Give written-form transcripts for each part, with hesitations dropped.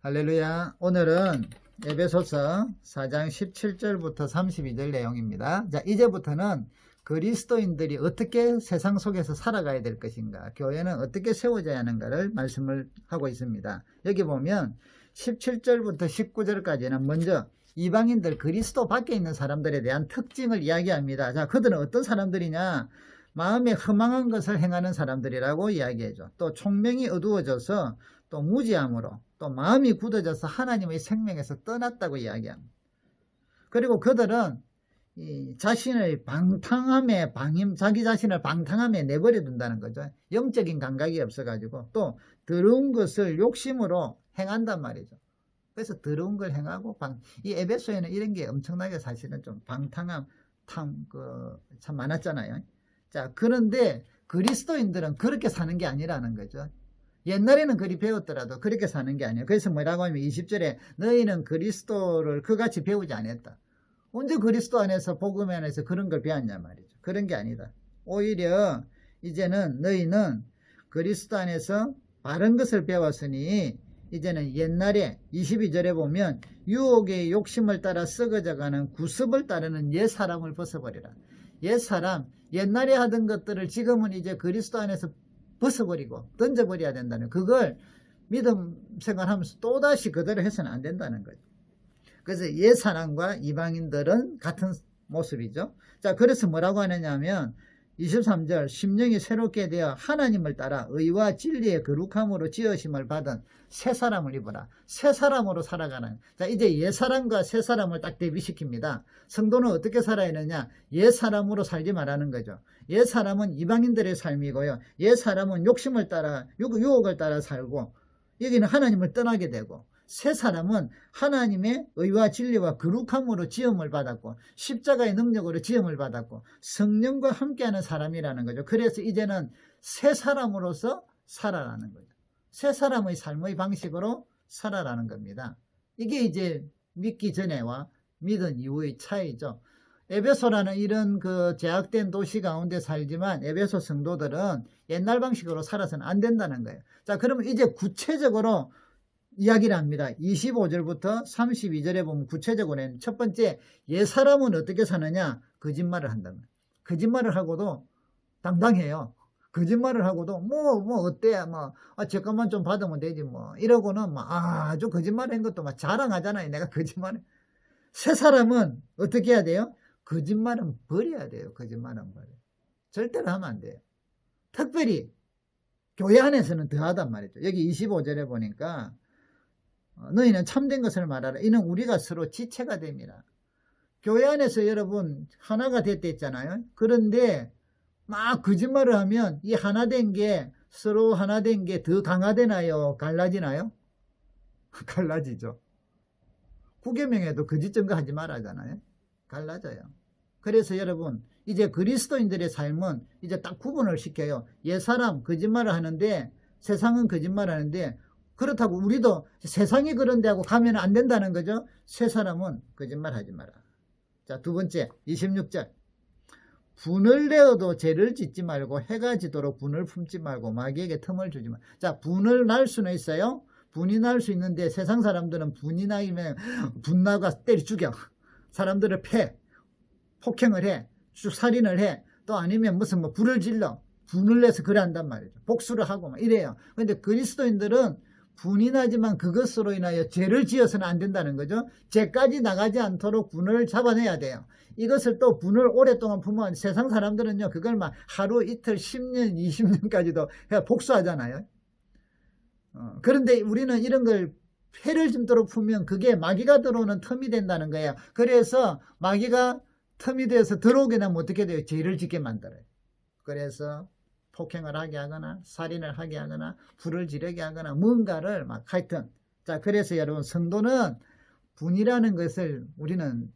할렐루야. 오늘은 에베소서 4장 17절부터 32절 내용입니다. 자, 이제부터는 그리스도인들이 어떻게 세상 속에서 살아가야 될 것인가, 교회는 어떻게 세워져야 하는가를 말씀을 하고 있습니다. 여기 보면 17절부터 19절까지는 먼저 이방인들, 그리스도 밖에 있는 사람들에 대한 특징을 이야기합니다. 자, 그들은 어떤 사람들이냐? 마음에 허망한 것을 행하는 사람들이라고 이야기해줘. 또 총명이 어두워져서 또 무지함으로 또 마음이 굳어져서 하나님의 생명에서 떠났다고 이야기합니다. 그리고 그들은 이 자신의 방탕함에 자기 자신을 방탕함에 내버려 둔다는 거죠. 영적인 감각이 없어가지고 또 더러운 것을 욕심으로 행한단 말이죠. 그래서 더러운 걸 행하고 이 에베소에는 이런 게 엄청나게 사실은 좀 방탕함 참 많았잖아요. 자, 그런데 그리스도인들은 그렇게 사는 게 아니라는 거죠. 옛날에는 그리 배웠더라도 그렇게 사는 게 아니에요. 그래서 뭐라고 하면 20절에 너희는 그리스도를 그같이 배우지 않았다. 언제 그리스도 안에서 복음 안에서 그런 걸 배웠냐 말이죠. 그런 게 아니다. 오히려 이제는 너희는 그리스도 안에서 바른 것을 배웠으니 이제는 옛날에 22절에 보면 유혹의 욕심을 따라 썩어져가는 구습을 따르는 옛사람을 벗어버리라. 옛사람, 옛날에 하던 것들을 지금은 이제 그리스도 안에서 벗어버리고 던져버려야 된다는, 그걸 믿음 생활하면서 또다시 그대로 해서는 안 된다는 거죠. 그래서 옛사람과 이방인들은 같은 모습이죠. 자, 그래서 뭐라고 하느냐 하면 23절, 심령이 새롭게 되어 하나님을 따라 의와 진리의 거룩함으로 지으심을 받은 새 사람을 입어라. 새 사람으로 살아가는. 자, 이제 옛 사람과 새 사람을 딱 대비시킵니다. 성도는 어떻게 살아야 되냐? 옛 사람으로 살지 말라는 거죠. 옛 사람은 이방인들의 삶이고요. 옛 사람은 욕심을 따라, 유혹을 따라 살고, 여기는 하나님을 떠나게 되고, 새 사람은 하나님의 의와 진리와 거룩함으로 지음을 받았고, 십자가의 능력으로 지음을 받았고, 성령과 함께하는 사람이라는 거죠. 그래서 이제는 새 사람으로서 살아라는 거죠. 새 사람의 삶의 방식으로 살아라는 겁니다. 이게 이제 믿기 전에와 믿은 이후의 차이죠. 에베소라는 이런 그 제약된 도시 가운데 살지만 에베소 성도들은 옛날 방식으로 살아서는 안 된다는 거예요. 자, 그러면 이제 구체적으로 이야기를 합니다. 25절부터 32절에 보면 구체적으로는 첫 번째, 옛사람은 어떻게 사느냐? 거짓말을 한다는 거예요. 거짓말을 하고도 당당해요. 거짓말을 하고도 어때? 잠깐만 좀 받으면 되지 이러고는 아주 거짓말한 것도 자랑하잖아요. 내가 거짓말해. 새 사람은 어떻게 해야 돼요? 거짓말은 버려야 돼요. 거짓말은 버려. 절대로 하면 안 돼요. 특별히 교회 안에서는 더하단 말이죠. 여기 25절에 보니까 너희는 참된 것을 말하라. 이는 우리가 서로 지체가 됩니다. 교회 안에서 여러분 하나가 됐다 했잖아요. 그런데 막 거짓말을 하면 이 하나된 게, 서로 하나된 게 더 강화되나요? 갈라지나요? 갈라지죠. 구계명에도 거짓 증거하지 말라잖아요. 갈라져요. 그래서 여러분 이제 그리스도인들의 삶은 이제 딱 구분을 시켜요. 옛사람 거짓말을 하는데 세상은 거짓말을 하는데, 그렇다고 우리도 세상이 그런데 하고 가면 안 된다는 거죠. 새 사람은 거짓말하지 마라. 자, 두 번째 26절, 분을 내어도 죄를 짓지 말고 해가 지도록 분을 품지 말고 마귀에게 틈을 주지 마. 자, 분을 날 수는 있어요. 분이 날 수 있는데 세상 사람들은 분이 나면 분나가 때려 죽여, 사람들을 패, 폭행을 해, 살인을 해, 또 아니면 무슨 불을 질러, 분을 내서 그래 한단 말이죠. 복수를 하고 이래요. 그런데 그리스도인들은 분이 나지만 그것으로 인하여 죄를 지어서는 안 된다는 거죠. 죄까지 나가지 않도록 분을 잡아내야 돼요. 이것을 또 분을 오랫동안 품으면 세상 사람들은요, 그걸 하루 이틀 10년 20년까지도 복수하잖아요. 그런데 우리는 이런 걸 해를 짐도록 품으면 그게 마귀가 들어오는 틈이 된다는 거예요. 그래서 마귀가 틈이 돼서 들어오게 되면 어떻게 돼요? 죄를 짓게 만들어요. 그래서 폭행을 하게 하거나 살인을 하게 하거나 불을 지르게 하거나 뭔가를 하여튼. 자, 그래서 여러분 성도는 분이라는 것을, 우리는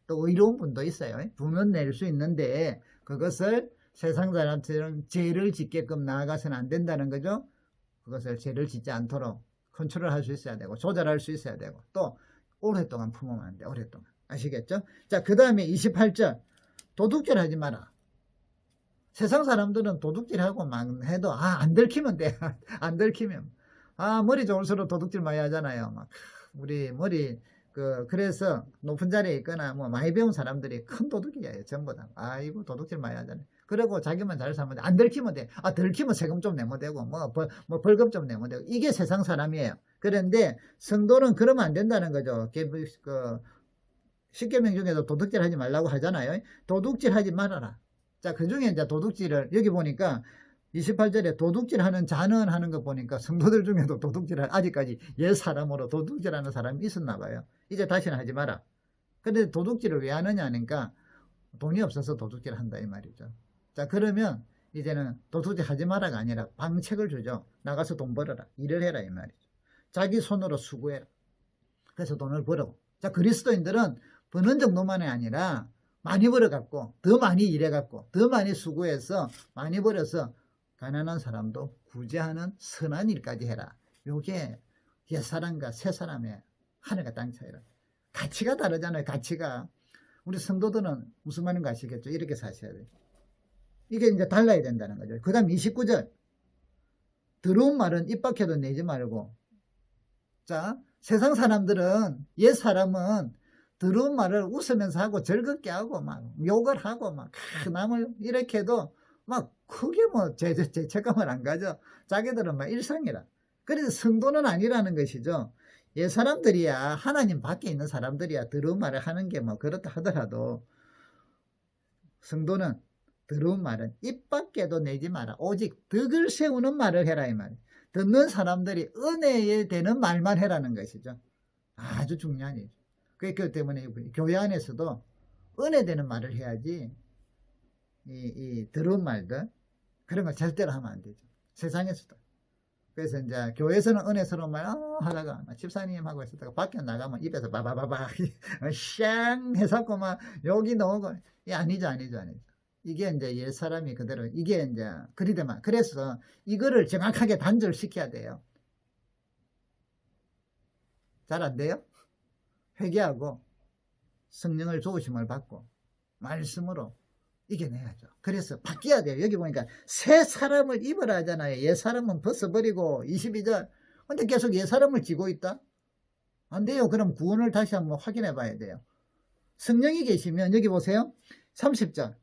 또 의로운 분도 있어요. 분은 낼 수 있는데 그것을 세상 사람처럼 죄를 짓게끔 나아가서는 안 된다는 거죠. 그것을 죄를 짓지 않도록 컨트롤할 수 있어야 되고 조절할 수 있어야 되고 또 오랫동안 품으면 안 돼. 오랫동안. 아시겠죠? 자, 그 다음에 28절, 도둑질 하지 마라. 세상 사람들은 도둑질하고 막 해도 안 들키면 돼. 안 들키면 머리 좋을수록 도둑질 많이 하잖아요. 막 우리 머리 그래서 높은 자리에 있거나 뭐 많이 배운 사람들이 큰 도둑이에요. 전부 다. 아이고 도둑질 많이 하잖아요. 그리고 자기만 잘 살면 돼. 안 들키면 돼. 들키면 세금 좀 내면 되고 뭐 벌금 좀 내면 되고. 이게 세상 사람이에요. 그런데 성도는 그러면 안 된다는 거죠. 십계명 중에도 도둑질 하지 말라고 하잖아요. 도둑질 하지 말아라. 자, 그 중에 이제 도둑질을 여기 보니까 28절에 도둑질 하는 자는 하는 거 보니까 성도들 중에도 도둑질을 아직까지 옛 사람으로 도둑질하는 사람이 있었나 봐요. 이제 다시는 하지 마라. 근데 도둑질을 왜 하느냐 하니까 돈이 없어서 도둑질 한다 이 말이죠. 자, 그러면 이제는 도둑질 하지 마라가 아니라 방책을 주죠. 나가서 돈 벌어라. 일을 해라 이 말이죠. 자기 손으로 수고해라. 그래서 돈을 벌어. 자, 그리스도인들은 버는 정도만이 아니라 많이 벌어갖고 더 많이 일해갖고 더 많이 수고해서 많이 벌어서 가난한 사람도 구제하는 선한 일까지 해라. 요게 옛사람과 새사람의 하늘과 땅 차이라. 가치가 다르잖아요. 가치가. 우리 성도들은 무슨 말인가 아시겠죠? 이렇게 사셔야 돼요. 이게 이제 달라야 된다는 거죠. 그 다음 29절. 더러운 말은 입 밖에도 내지 말고. 자, 세상 사람들은, 옛 사람은 더러운 말을 웃으면서 하고 즐겁게 하고 막 욕을 하고 막 남을 이렇게 해도 막 크게 뭐 죄책감을 안 가져. 자기들은 막 일상이라. 그래서 성도는 아니라는 것이죠. 옛 사람들이야, 하나님 밖에 있는 사람들이야 더러운 말을 하는 게 뭐 그렇다 하더라도 성도는 더러운 말은 입 밖에도 내지 마라. 오직 덕을 세우는 말을 해라 이 말이에요. 듣는 사람들이 은혜에 되는 말만 해라는 것이죠. 아주 중요한 일이죠. 그렇기 때문에 교회 안에서도 은혜 되는 말을 해야지 이 더러운 말들 그런 걸 절대로 하면 안 되죠. 세상에서도. 그래서 이제 교회에서는 은혜스러운 말 하다가 집사님하고 있었다가 밖에 나가면 입에서 바바바바 샹 해서 막 욕이 나오고 아니죠. 이게 이제 옛 사람이 그대로 이게 이제 그리더만. 그래서 이거를 정확하게 단절시켜야 돼요. 잘 안 돼요? 회개하고 성령을 도우심을 받고 말씀으로 이겨내야죠. 그래서 바뀌어야 돼요. 여기 보니까 새 사람을 입으라 하잖아요. 옛 사람은 벗어버리고 22절. 근데 계속 옛 사람을 지고 있다? 안 돼요. 그럼 구원을 다시 한번 확인해 봐야 돼요. 성령이 계시면 여기 보세요. 30절.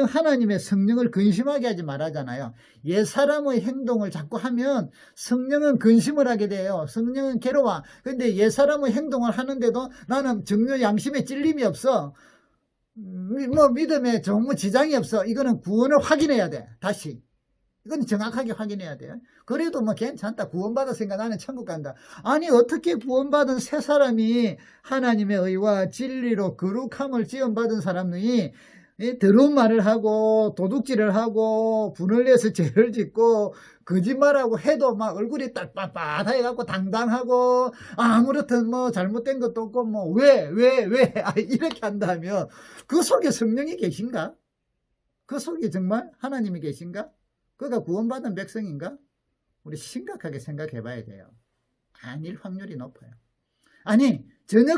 하나님의 성령을 근심하게 하지 말하잖아요. 옛 사람의 행동을 자꾸 하면 성령은 근심을 하게 돼요. 성령은 괴로워. 근데 옛 사람의 행동을 하는데도 나는 정욕 양심에 찔림이 없어. 뭐 믿음에 전무 지장이 없어. 이거는 구원을 확인해야 돼. 다시. 이건 정확하게 확인해야 돼요. 그래도 뭐 괜찮다. 구원받았으니까 나는 천국 간다. 아니 어떻게 구원받은 새 사람이 하나님의 의와 진리로 거룩함을 지원받은 사람이 더러운 말을 하고 도둑질을 하고 분을 내서 죄를 짓고 거짓말하고 해도 막 얼굴이 빳빳해 갖고 당당하고 아무렇든 뭐 잘못된 것도 없고 뭐 왜 이렇게 한다면 그 속에 성령이 계신가? 그 속에 정말 하나님이 계신가? 그가 구원받은 백성인가? 우리 심각하게 생각해 봐야 돼요. 아닐 확률이 높아요. 아니 전혀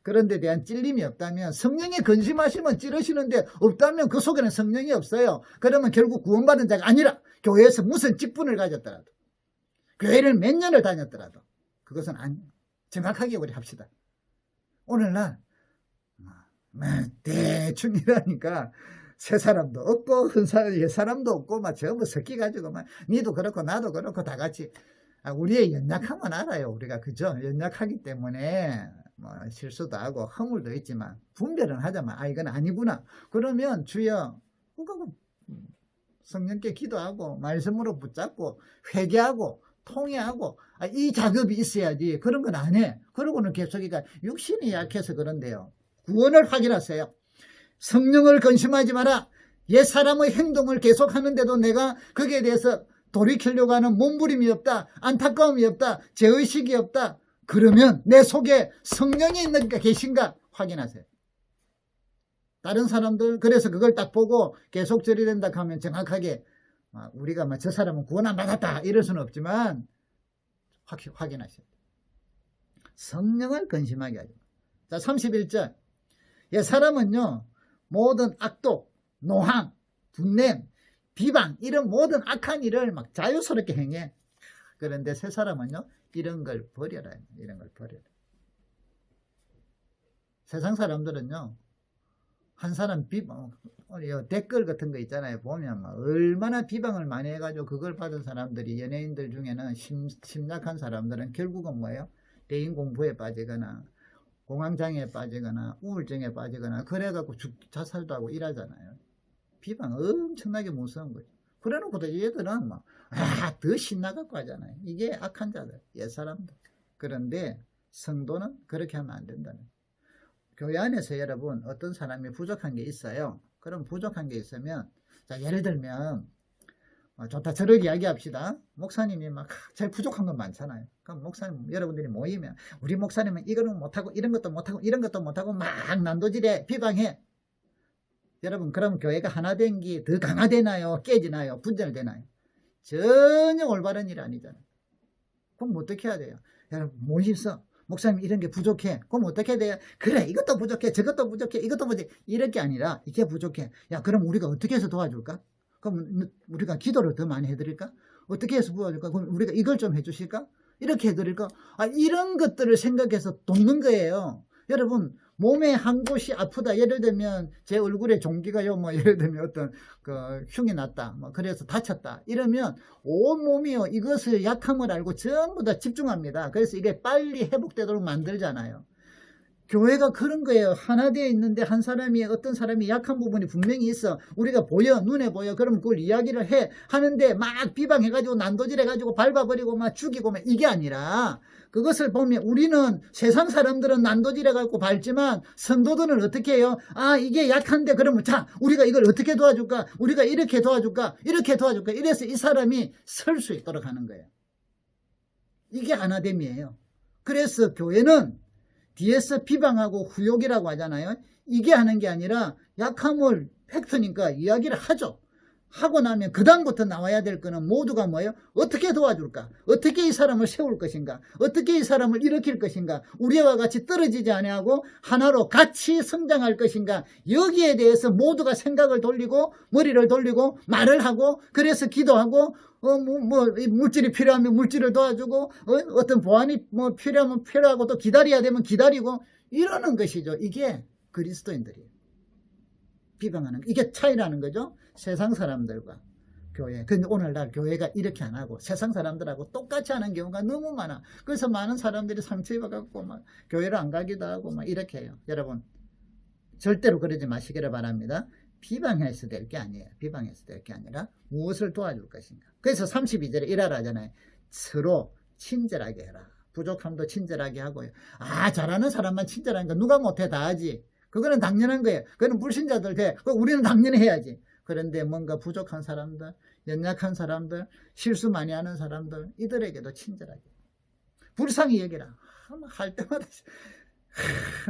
그런 데 대한 찔림이 없다면 성령이 근심하시면 찌르시는데 없다면 그 속에는 성령이 없어요. 그러면 결국 구원받은 자가 아니라 교회에서 무슨 직분을 가졌더라도 교회를 몇 년을 다녔더라도 그것은 정확하게 우리 합시다. 오늘날 대충이라니까 새 사람도 없고 옛 사람도 없고 막 전부 섞여가지고 막 니도 그렇고 나도 그렇고 다 같이 우리의 연약함은 알아요. 우리가 그죠? 연약하기 때문에 뭐 실수도 하고 허물도 있지만 분별은 하자만 이건 아니구나. 그러면 주여 성령께 기도하고 말씀으로 붙잡고 회개하고 통회하고 이 작업이 있어야지. 그런 건 안 해. 그러고는 계속이니까 육신이 약해서 그런데요. 구원을 확인하세요. 성령을 근심하지 마라. 옛 사람의 행동을 계속하는데도 내가 거기에 대해서 돌이키려고 하는 몸부림이 없다. 안타까움이 없다. 죄의식이 없다. 그러면 내 속에 성령이 있는가 계신가 확인하세요. 다른 사람들 그래서 그걸 딱 보고 계속 절이 된다 하면 정확하게 우리가 저 사람은 구원 안 받았다 이럴 수는 없지만 확인하셔야 돼요. 성령을 근심하게 하죠. 자 31절. 예, 사람은요 모든 악독, 노함, 분냄, 비방 이런 모든 악한 일을 막 자유스럽게 행해. 그런데 새 사람은요, 이런 걸 버려라. 이런 걸 버려라. 세상 사람들은요, 한 사람 비방, 댓글 같은 거 있잖아요. 보면 막 얼마나 비방을 많이 해가지고 그걸 받은 사람들이, 연예인들 중에는 심약한 사람들은 결국은 뭐예요? 대인 공부에 빠지거나 공황장애에 빠지거나 우울증에 빠지거나 그래갖고 자살도 하고 이러잖아요. 비방 엄청나게 무서운 거죠. 그래놓고도 얘들은 막 더 신나갖고 하잖아요. 이게 악한 자들, 옛사람들. 그런데 성도는 그렇게 하면 안 된다는 거예요. 교회 안에서 여러분 어떤 사람이 부족한 게 있어요. 그럼 부족한 게 있으면, 자, 예를 들면 좋다 저렇게 이야기합시다. 목사님이 막 제일 부족한 건 많잖아요. 그럼 목사님 여러분들이 모이면 우리 목사님은 이거는 못하고 이런 것도 못하고 이런 것도 못하고 막 난도질해 비방해. 여러분 그럼 교회가 하나 된 게 더 강화되나요? 깨지나요? 분절되나요? 전혀 올바른 일 아니잖아요. 그럼 어떻게 해야 돼요? 여러분 모십서 목사님 이런 게 부족해. 그럼 어떻게 해야 돼요? 그래 이것도 부족해 저것도 부족해 이것도 부족해. 이럴 게 아니라 이게 부족해. 야 그럼 우리가 어떻게 해서 도와줄까? 그럼 우리가 기도를 더 많이 해드릴까? 어떻게 해서 도와줄까? 그럼 우리가 이걸 좀 해주실까? 이렇게 해드릴까? 이런 것들을 생각해서 돕는 거예요. 여러분 몸에 한 곳이 아프다. 예를 들면 제 얼굴에 종기가요. 뭐 예를 들면 어떤 흉이 났다. 뭐 그래서 다쳤다. 이러면 온 몸이요. 이것을 약함을 알고 전부 다 집중합니다. 그래서 이게 빨리 회복되도록 만들잖아요. 교회가 그런 거예요. 하나 되어 있는데 한 사람이 어떤 사람이 약한 부분이 분명히 있어. 우리가 보여 눈에 보여. 그러면 그걸 이야기를 해 하는데 막 비방해가지고 난도질해가지고 밟아버리고 막 죽이고 막 이게 아니라 그것을 보면 우리는 세상 사람들은 난도질해가지고 밟지만 성도들은 어떻게 해요? 이게 약한데 그러면 자 우리가 이걸 어떻게 도와줄까? 우리가 이렇게 도와줄까? 이렇게 도와줄까? 이래서 이 사람이 설 수 있도록 하는 거예요. 이게 하나됨이에요. 그래서 교회는 뒤에서 비방하고 후욕이라고 하잖아요. 이게 하는 게 아니라 약함을 팩트니까 이야기를 하죠. 하고 나면 그 다음부터 나와야 될 거는 모두가 뭐예요? 어떻게 도와줄까? 어떻게 이 사람을 세울 것인가? 어떻게 이 사람을 일으킬 것인가? 우리와 같이 떨어지지 아니하고 하나로 같이 성장할 것인가? 여기에 대해서 모두가 생각을 돌리고 머리를 돌리고 말을 하고 그래서 기도하고 물질이 필요하면 물질을 도와주고 어떤 보안이 필요하면 필요하고 또 기다려야 되면 기다리고 이러는 것이죠. 이게 그리스도인들이에요. 비방하는 이게 차이라는 거죠. 세상 사람들과 교회. 근데 오늘날 교회가 이렇게 안 하고 세상 사람들하고 똑같이 하는 경우가 너무 많아. 그래서 많은 사람들이 상처입어갖고 막 교회를 안 가기도 하고 막 이렇게 해요. 여러분 절대로 그러지 마시기를 바랍니다. 비방해서 될 게 아니에요. 비방해서 될 게 아니라 무엇을 도와줄 것인가. 그래서 32절에 이라라 하잖아요. 서로 친절하게 해라. 부족함도 친절하게 하고요. 잘하는 사람만 친절하니까 누가 못해 다 하지. 그거는 당연한 거예요. 그거는 불신자들 돼. 우리는 당연히 해야지. 그런데 뭔가 부족한 사람들, 연약한 사람들, 실수 많이 하는 사람들 이들에게도 친절하게. 불쌍히 여기라. 할 때마다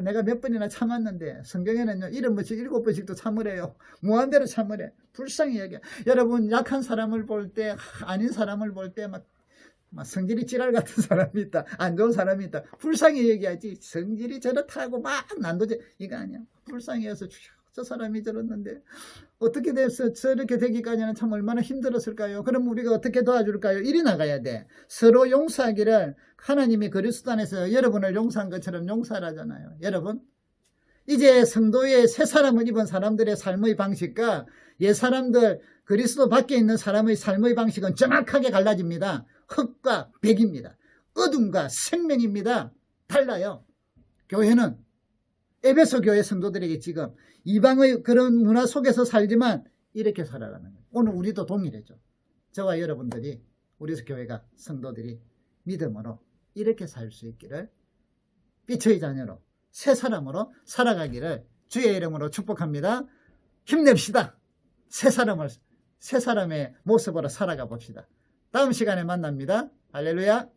내가 몇 번이나 참았는데 성경에는요 7번씩 7번씩도 참으래요. 무한대로 참으래. 불쌍히 여겨. 여러분 약한 사람을 볼 때 아닌 사람을 볼 때 막 성질이 찌랄 같은 사람이 있다. 안 좋은 사람이 있다. 불쌍히 얘기하지. 성질이 저렇다고 막 난도질 이거 아니야. 불쌍히 해서 저 사람이 저랬는데 어떻게 돼서 저렇게 되기까지는 참 얼마나 힘들었을까요? 그럼 우리가 어떻게 도와줄까요? 이리 나가야 돼. 서로 용서하기를 하나님이 그리스도 안에서 여러분을 용서한 것처럼 용서하잖아요. 여러분 이제 성도의 새 사람을 입은 사람들의 삶의 방식과 옛 사람들 그리스도 밖에 있는 사람의 삶의 방식은 정확하게 갈라집니다. 흙과 백입니다. 어둠과 생명입니다. 달라요. 교회는 에베소 교회 성도들에게 지금 이방의 그런 문화 속에서 살지만 이렇게 살아가는 거예요. 오늘 우리도 동일해죠. 저와 여러분들이 우리 교회가 성도들이 믿음으로 이렇게 살 수 있기를 빛의 자녀로 새 사람으로 살아가기를 주의 이름으로 축복합니다. 힘냅시다. 새 사람의 모습으로 살아가 봅시다. 다음 시간에 만납니다. 할렐루야.